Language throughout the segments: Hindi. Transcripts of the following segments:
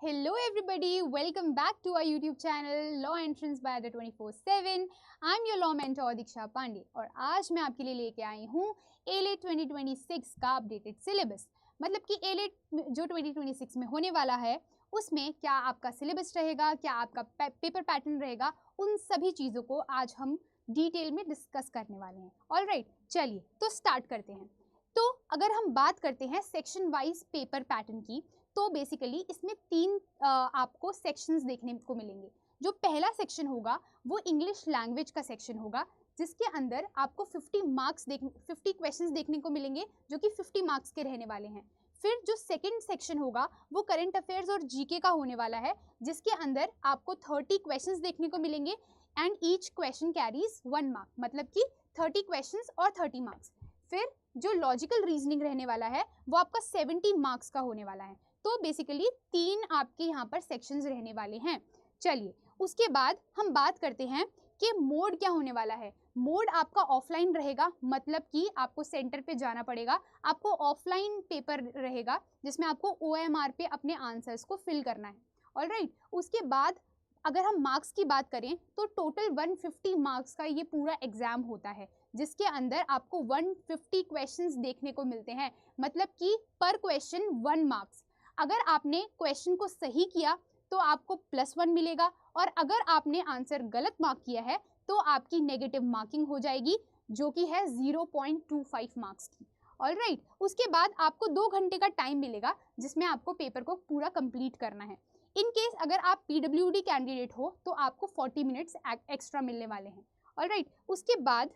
Hello everybody, welcome back to our YouTube channel Law Entrance by the 24/7. I'm your law mentor दीक्षा पांडे और आज मैं आपके लिए लेके आई हूँ A-LET 2026 का अपडेटेड सिलेबस। मतलब कि A-LET जो 2026 में होने वाला है उसमें क्या आपका सिलेबस रहेगा, क्या आपका पेपर पैटर्न रहेगा, उन सभी चीज़ों को आज हम डिटेल में डिस्कस करने वाले हैं। ऑलराइट, चलिए तो स्टार्ट करते हैं। तो अगर हम बात करते हैं सेक्शन वाइज पेपर पैटर्न की, तो बेसिकली इसमें तीन आपको सेक्शंस देखने को मिलेंगे। जो पहला सेक्शन होगा वो इंग्लिश लैंग्वेज का सेक्शन होगा, जिसके अंदर आपको 50 क्वेश्चंस देखने को मिलेंगे जो कि 50 मार्क्स के रहने वाले हैं। फिर जो सेकंड सेक्शन होगा वो करंट अफेयर्स और जीके का होने वाला है, जिसके अंदर आपको 30 क्वेश्चंस देखने को मिलेंगे and each question carries 1 mark, मतलब कि 30 क्वेश्चंस और 30 मार्क्स। फिर जो लॉजिकल रीजनिंग रहने वाला है वो आपका 70 मार्क्स का होने वाला है। तो बेसिकली 3 आपके यहाँ पर सेक्शंस रहने वाले हैं। चलिए उसके बाद हम बात करते हैं कि मोड क्या होने वाला है। मोड आपका ऑफलाइन रहेगा, मतलब कि आपको सेंटर पे जाना पड़ेगा। आपको ऑफलाइन पेपर रहेगा जिसमें आपको OMR पे अपने आंसर्स को फिल करना है। ऑलराइट, उसके बाद अगर हम मार्क्स की बात करें तो टोटल 150 मार्क्स का ये पूरा एग्जाम होता है, जिसके अंदर आपको 150 क्वेश्चंस देखने को मिलते हैं, मतलब कि पर क्वेश्चन 1 मार्क्स। अगर आपने क्वेश्चन को सही किया तो आपको +1 मिलेगा, और अगर आपने आंसर गलत मार्क किया है तो आपकी नेगेटिव मार्किंग हो जाएगी, जो कि है 0.25 मार्क्स की। ऑलराइट, उसके बाद आपको 2 घंटे का टाइम मिलेगा जिसमें आपको पेपर को पूरा कंप्लीट करना है। इन केस अगर आप PWD कैंडिडेट हो तो आपको 40 मिनट्स एक्स्ट्रा मिलने वाले हैं। ऑलराइट, उसके बाद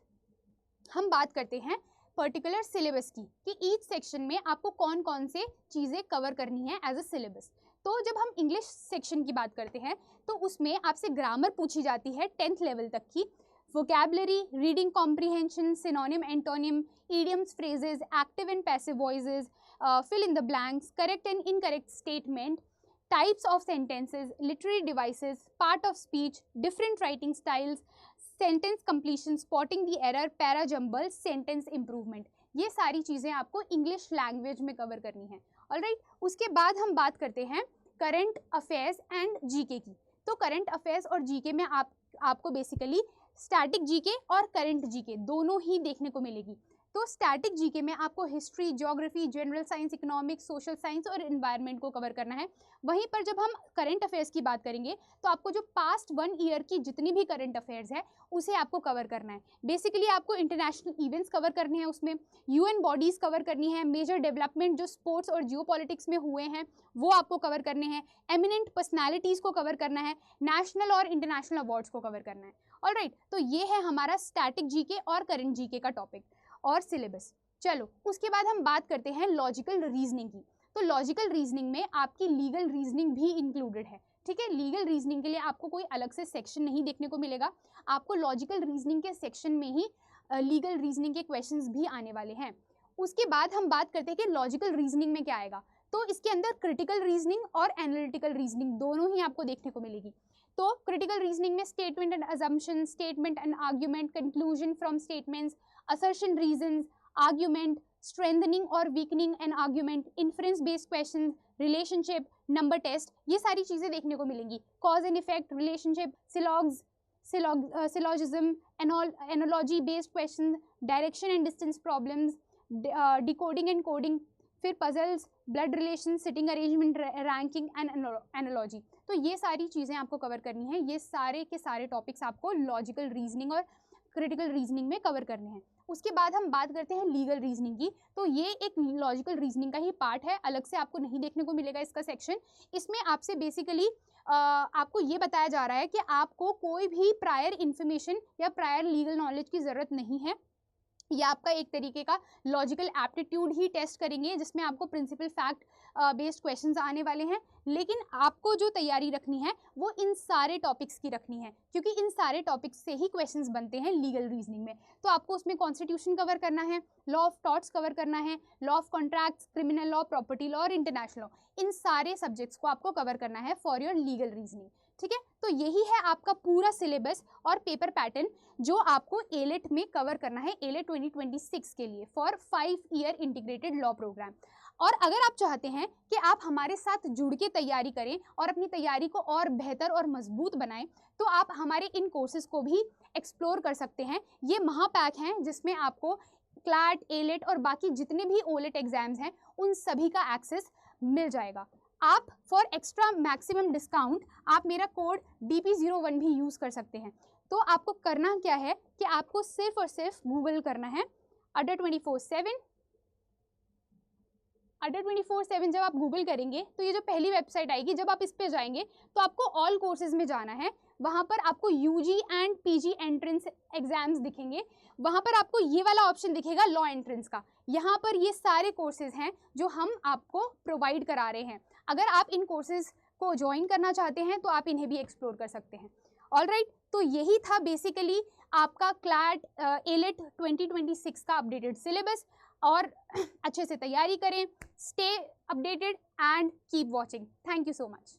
हम बात करते हैं पर्टिकुलर सिलेबस की कि ईच सेक्शन में आपको कौन कौन से चीज़ें कवर करनी है एज अ सिलेबस। तो जब हम इंग्लिश सेक्शन की बात करते हैं तो उसमें आपसे ग्रामर पूछी जाती है 10th लेवल तक की, vocabulary, reading comprehension, synonym, antonym, idioms, phrases, active and passive voices, fill in the blanks, correct and incorrect statement, types of sentences, literary devices, part of speech, different writing styles, sentence completion, spotting the error, para jumble, sentence improvement, ये सारी चीज़ें आपको इंग्लिश लैंग्वेज में कवर करनी है। ऑलराइट, उसके बाद हम बात करते हैं करंट अफेयर्स एंड जीके की। तो करंट अफेयर्स और जीके में आपको बेसिकली स्टैटिक जीके और करंट जीके दोनों ही देखने को मिलेगी। तो स्टैटिक जीके में आपको history, geography, general science, economics, social science और एनवायरनमेंट को कवर करना है। वहीं पर जब हम करंट अफेयर्स की बात करेंगे तो आपको जो पास्ट 1 ईयर की जितनी भी करंट अफेयर्स है उसे आपको कवर करना है। बेसिकली आपको इंटरनेशनल इवेंट्स कवर करने हैं, उसमें UN बॉडीज़ कवर करनी है, मेजर डेवलपमेंट जो स्पोर्ट्स और जियो पॉलिटिक्स में हुए हैं वो आपको कवर करने हैं, एमिनेंट पर्सनैलिटीज़ को कवर करना है, नेशनल और इंटरनेशनल अवार्ड्स को कवर करना है। ऑलराइट, तो ये है हमारा स्टैटिक जीके और करंट जीके का टॉपिक और सिलेबस। चलो उसके बाद हम बात करते हैं लॉजिकल रीजनिंग की। तो लॉजिकल रीजनिंग में आपकी लीगल रीजनिंग भी इंक्लूडेड है। ठीक है, लीगल रीजनिंग के लिए आपको कोई अलग से सेक्शन नहीं देखने को मिलेगा, आपको लॉजिकल रीजनिंग के सेक्शन में ही लीगल रीजनिंग के क्वेश्चंस भी आने वाले हैं। उसके बाद हम बात करते हैं कि लॉजिकल रीजनिंग में क्या आएगा। तो इसके अंदर क्रिटिकल रीजनिंग और एनालिटिकल रीजनिंग दोनों ही आपको देखने को मिलेगी। तो क्रिटिकल रीजनिंग में statement and assumption, statement and argument, conclusion from statements, assertion reasons, argument, strengthening और weakening an argument, inference based questions, relationship, number test, ये सारी चीज़ें देखने को मिलेंगी। cause and effect, relationship, syllogism, analogy based questions, direction and distance problems, decoding and coding, फिर puzzles, blood relations, sitting arrangement, ranking and analogy। तो ये सारी चीज़ें आपको कवर करनी है। ये सारे के सारे टॉपिक्स आपको लॉजिकल रीजनिंग और क्रिटिकल रीजनिंग में कवर करने हैं। उसके बाद हम बात करते हैं लीगल रीजनिंग की। तो ये एक लॉजिकल रीजनिंग का ही पार्ट है, अलग से आपको नहीं देखने को मिलेगा इसका सेक्शन। इसमें आपसे बेसिकली आपको ये बताया जा रहा है कि आपको कोई भी प्रायर इन्फॉर्मेशन या प्रायर लीगल नॉलेज की ज़रूरत नहीं है। ये आपका एक तरीके का लॉजिकल एप्टीट्यूड ही टेस्ट करेंगे, जिसमें आपको प्रिंसिपल फैक्ट बेस्ड क्वेश्चंस आने वाले हैं। लेकिन आपको जो तैयारी रखनी है वो इन सारे टॉपिक्स की रखनी है, क्योंकि इन सारे टॉपिक्स से ही क्वेश्चंस बनते हैं लीगल रीजनिंग में। तो आपको उसमें कॉन्स्टिट्यूशन कवर करना है, लॉ ऑफ टॉर्ट्स कवर करना है, law of contracts, criminal law, property law और इंटरनेशनल लॉ, इन सारे सब्जेक्ट्स को आपको कवर करना है फॉर योर लीगल रीजनिंग। ठीक है, तो यही है आपका पूरा सिलेबस और पेपर पैटर्न जो आपको A-LET में कवर करना है, A-LET 2026 के लिए for 5 year integrated law program. और अगर आप चाहते हैं कि आप हमारे साथ जुड़ के तैयारी करें और अपनी तैयारी को और बेहतर और मजबूत बनाएं, तो आप हमारे इन कोर्सेज को भी एक्सप्लोर कर सकते हैं। ये महापैक हैं जिसमें आपको क्लैट, एलेट और बाकी जितने भी ओलेट एग्जाम्स हैं उन सभी का एक्सेस मिल जाएगा। आप फॉर एक्स्ट्रा मैक्सिमम डिस्काउंट आप मेरा कोड DP01 भी यूज़ कर सकते हैं। तो आपको करना क्या है कि आपको सिर्फ और सिर्फ गूगल करना है अड्डा 24/7। अड्डा 24/7 जब आप गूगल करेंगे तो ये जो पहली वेबसाइट आएगी, जब आप इस पे जाएंगे तो आपको ऑल कोर्सेज में जाना है। वहाँ पर आपको UG and PG entrance exams दिखेंगे। वहाँ पर आपको ये वाला ऑप्शन दिखेगा लॉ एंट्रेंस का। यहाँ पर ये सारे कोर्सेज हैं जो हम आपको प्रोवाइड करा रहे हैं। अगर आप इन कोर्सेज को ज्वाइन करना चाहते हैं तो आप इन्हें भी एक्सप्लोर कर सकते हैं। ऑलराइट, तो यही था बेसिकली आपका क्लैट एलेट 2026 का अपडेटेड सिलेबस। और अच्छे से तैयारी करें, stay updated and keep watching. Thank you so much.